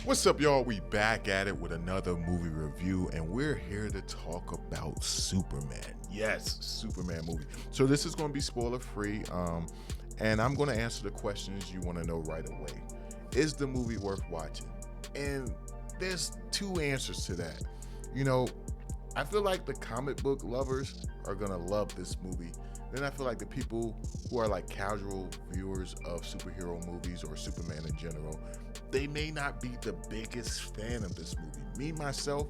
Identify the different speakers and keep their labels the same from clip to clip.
Speaker 1: What's up, y'all? We back at it with another movie review, and we're here to talk about Superman. Yes, Superman movie. So this is going to be spoiler free, and I'm going to answer the questions you want to know right away. Is the movie worth watching? And there's two answers to that. You know, I feel like the comic book lovers are going to love this movie. Then I feel like the people who are like casual viewers of superhero movies or Superman in general, they may not be the biggest fan of this movie. Me, myself,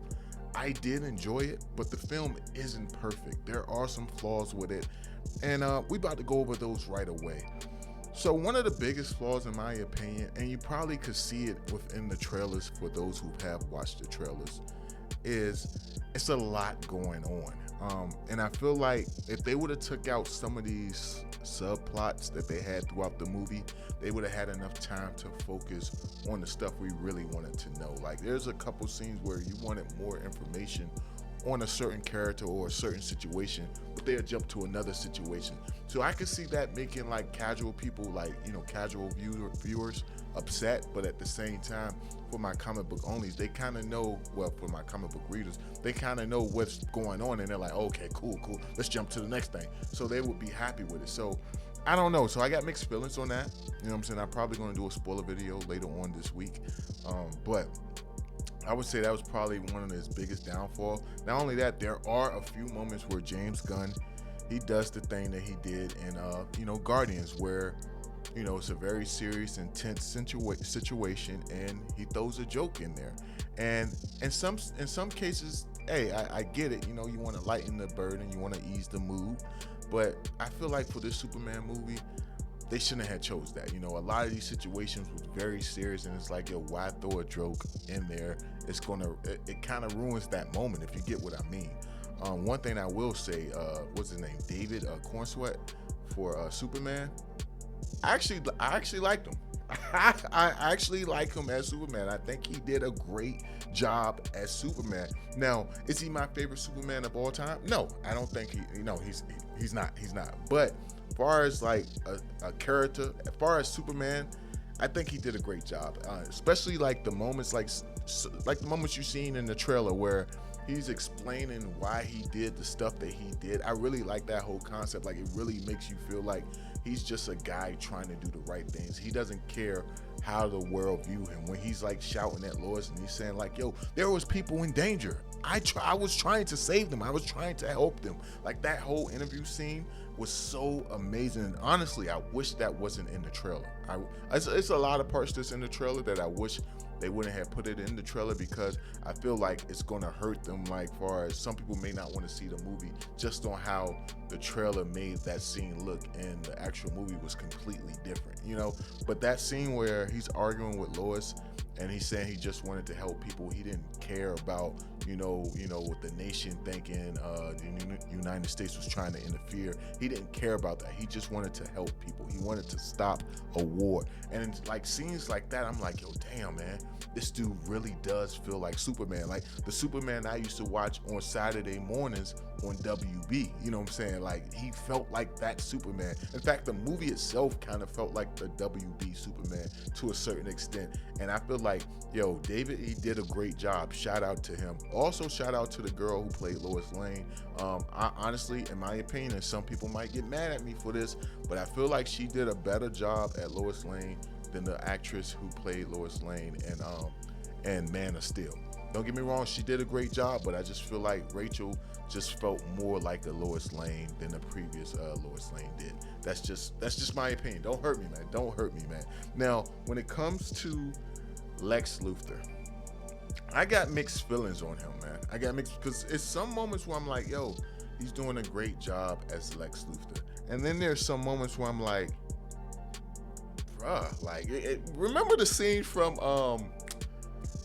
Speaker 1: I did enjoy it, but the film isn't perfect. There are some flaws with it, and we about to go over those right away. So one of the biggest flaws in my opinion, and you probably could see it within the trailers for those who have watched the trailers, is it's a lot going on. And I feel like if they would have took out some of these subplots that they had throughout the movie, they would have had enough time to focus on the stuff we really wanted to know. Like there's a couple scenes where you wanted more information on a certain character or a certain situation, but they'll jump to another situation. So I could see that making like casual people, like, you know, casual viewers upset, but at the same time, for my comic book onlys, they kind of know, well, for my comic book readers, they kind of know what's going on, and they're like, okay, cool, let's jump to the next thing. So they would be happy with it. So I don't know. So I got mixed feelings on that. You know what I'm saying? I'm probably going to do a spoiler video later on this week. But I would say that was probably one of his biggest downfall. Not only that, there are a few moments where James Gunn, he does the thing that he did in, Guardians, where, it's a very serious, intense situation, and he throws a joke in there. And in some cases, hey, I get it. You want to lighten the burden, you want to ease the mood. But I feel like for this Superman movie, they shouldn't have chose that. A lot of these situations was very serious, and it's like, yo, why throw a joke in there? It kind of ruins that moment, if you get what I mean. One thing I will say, what's his name? David Corenswet for Superman. I actually liked him. I actually like him as Superman. I think he did a great job as Superman. Now, is he my favorite Superman of all time? No, I don't think he's not. But as far as like a character, as far as Superman, I think he did a great job. Especially like the moments, like the moments you've seen in the trailer where he's explaining why he did the stuff that he did. I really like that whole concept. Like, it really makes you feel like he's just a guy trying to do the right things. He doesn't care how the world view him. When he's like shouting at Lois and he's saying like, yo, there was people in danger. I was trying to save them. I was trying to help them. Like, that whole interview scene was so amazing. And honestly, I wish that wasn't in the trailer. It's a lot of parts that's in the trailer that I wish they wouldn't have put it in the trailer, because I feel like it's going to hurt them, like far as some people may not want to see the movie just on how the trailer made that scene look, and the actual movie was completely different, But that scene where he's arguing with Lois and he's saying he just wanted to help people, he didn't care about, what the nation thinking, the United States was trying to interfere. He didn't care about that. He just wanted to help people. He wanted to stop a war. And like scenes like that, I'm like, yo, damn, man, this dude really does feel like Superman. Like the Superman I used to watch on Saturday mornings on WB, you know what I'm saying? Like, he felt like that Superman. In fact, the movie itself kind of felt like the WB Superman to a certain extent. And I feel like, yo, David, he did a great job. Shout out to him. Also, shout out to the girl who played Lois Lane. I honestly, in my opinion, and some people might get mad at me for this, but I feel like she did a better job at Lois Lane than the actress who played Lois Lane and Man of Steel. Don't get me wrong, she did a great job, but I just feel like Rachel just felt more like a Lois Lane than the previous Lois Lane did. That's just my opinion. Don't hurt me, man. Don't hurt me, man. Now, when it comes to Lex Luthor, I got mixed feelings on him, man. I got mixed, because it's some moments where I'm like, yo, he's doing a great job as Lex Luthor. And then there's some moments where I'm like, bruh, like, remember the scene from, what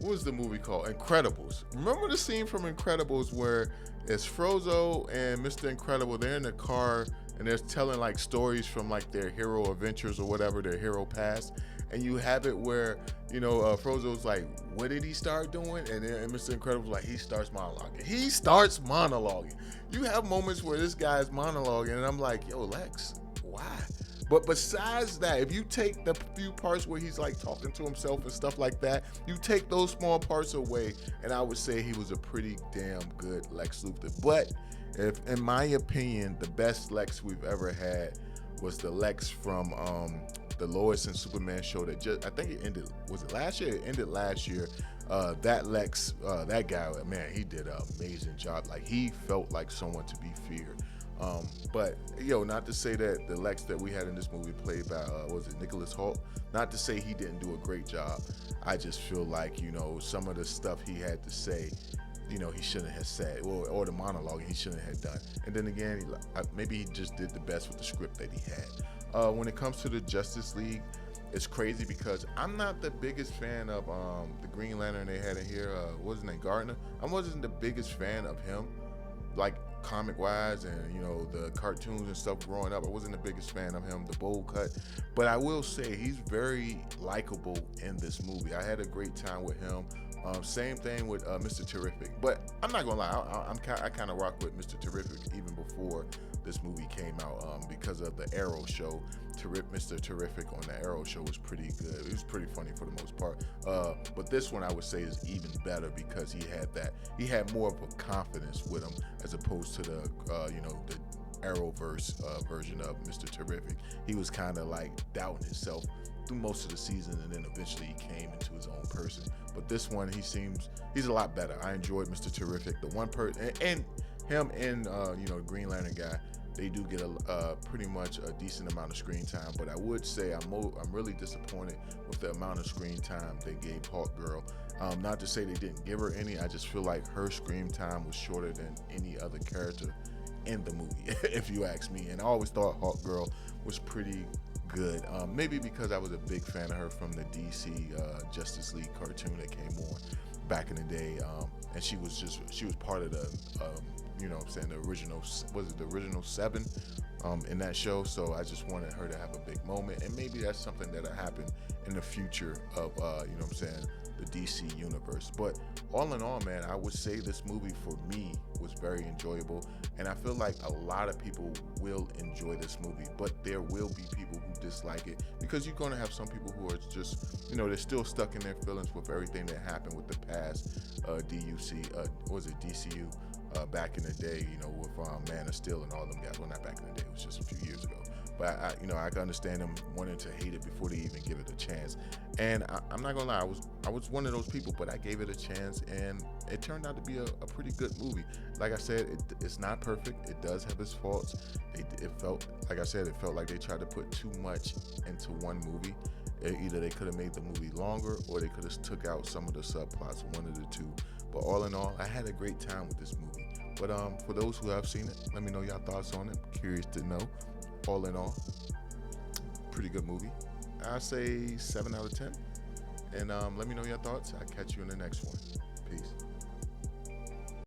Speaker 1: was the movie called? Incredibles. Remember the scene from Incredibles where it's Frozone and Mr. Incredible, they're in the car and they're telling like stories from like their hero adventures or whatever, their hero past. And you have it where, Frozo's like, what did he start doing? And then Mr. Incredible's like, he starts monologuing. You have moments where this guy's monologuing and I'm like, yo, Lex, why? But besides that, if you take the few parts where he's like talking to himself and stuff like that, you take those small parts away, and I would say he was a pretty damn good Lex Luthor. But if, in my opinion, the best Lex we've ever had was the Lex from the Lois and Superman show that just, I think it ended, was it last year? It ended last year. That Lex, that guy, man, he did an amazing job. Like, he felt like someone to be feared. But not to say that the Lex that we had in this movie played by was it Nicholas Hoult, not to say he didn't do a great job. I just feel like some of the stuff he had to say, he shouldn't have said, or the monologue he shouldn't have done. And then again, maybe he just did the best with the script that he had. When it comes to the Justice League, it's crazy because I'm not the biggest fan of the Green Lantern they had in here. What was his name, Gardner? I wasn't the biggest fan of him, like comic wise, and the cartoons and stuff growing up. I wasn't the biggest fan of him, the bold cut, but I will say he's very likable in this movie. I had a great time with him. Same thing with Mr. Terrific, but I'm not gonna lie, I kind of rock with Mr. Terrific even before this movie came out, because of the Arrow show. Mr. Terrific on the Arrow show was pretty good. It was pretty funny for the most part. But this one I would say is even better because he had more of a confidence with him as opposed to the the Arrowverse version of Mr. Terrific. He was kind of like doubting himself through most of the season, and then eventually he came into his own person. But this one, he's a lot better. I enjoyed Mr. Terrific. The one person, and him and Green Lantern guy, they do get a pretty much a decent amount of screen time. But I would say I'm really disappointed with the amount of screen time they gave Hawkgirl. Not to say they didn't give her any. I just feel like her screen time was shorter than any other character in the movie, if you ask me. And I always thought Hawkgirl was pretty good. Maybe because I was a big fan of her from the DC Justice League cartoon that came on back in the day. And she was part of the the original, was it the original 7 in that show? So I just wanted her to have a big moment, and maybe that's something that'll happen in the future of the DC universe. But all in all, man, I would say this movie for me was very enjoyable, and I feel like a lot of people will enjoy this movie, but there will be people who dislike it, because you're going to have some people who are just, they're still stuck in their feelings with everything that happened with the past DCU back in the day, with Man of Steel and all them guys. Well, not back in the day, it was just a few years ago. But I can understand them wanting to hate it before they even give it a chance. And I'm not gonna lie, I was one of those people, but I gave it a chance, and it turned out to be a pretty good movie. Like I said, it's not perfect. It does have its faults. It felt like they tried to put too much into one movie. Either they could have made the movie longer, or they could have took out some of the subplots, one of the two. But all in all, I had a great time with this movie. But for those who have seen it, let me know your thoughts on it. Curious to know. All in all, pretty good movie. I say 7 out of 10. And let me know your thoughts. I'll catch you in the next one. Peace.